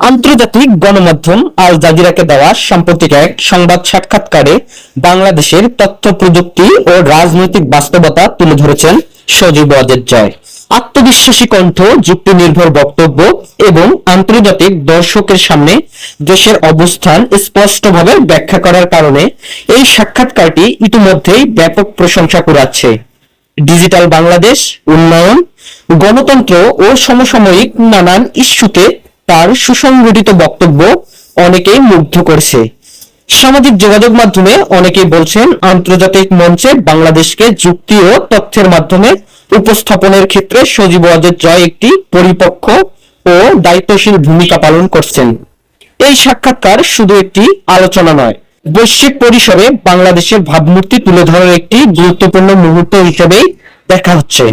আন্তর্জাতিক গণমাধ্যম আল জাজিরাকে দেওয়া সাম্প্রতিক এক সংবাদ সাক্ষাৎকারে বাংলাদেশের তথ্য প্রযুক্তি ও রাজনৈতিক বাস্তবতা তুলে ধরেছেন সজীব ওয়াজেদ জয়। আত্মবিশ্বাসী কণ্ঠ, যুক্তি নির্ভর বক্তব্য এবং আন্তর্জাতিক দর্শকের সামনে দেশের অবস্থান স্পষ্টভাবে ব্যাখ্যা করার কারণে এই সাক্ষাৎকারটি ইতিমধ্যেই ব্যাপক প্রশংসা কুড়াচ্ছে। ডিজিটাল বাংলাদেশ, উন্নয়ন, গণতন্ত্র ও সমসাময়িক নানান ইস্যুতে তার সুসংগঠিত বক্তব্য অনেকেই মুগ্ধ করছে। সামাজিক যোগাযোগ মাধ্যমে অনেকেই বলছেন, আন্তর্জাতিক মঞ্চে বাংলাদেশকে যুক্তি ও তথ্যের মাধ্যমে উপস্থাপনের ক্ষেত্রে সজীব ওয়াজেদ জয় একটি পরিপক্ক ও দায়িত্বশীল ভূমিকা পালন করছেন। এই সাক্ষাৎকার শুধু একটি আলোচনা নয়, বৈশ্বিক পরিসরে বাংলাদেশের ভাবমূর্তি তুলে ধরার একটি গুরুত্বপূর্ণ মুহূর্ত হিসেবেই দেখা হচ্ছে।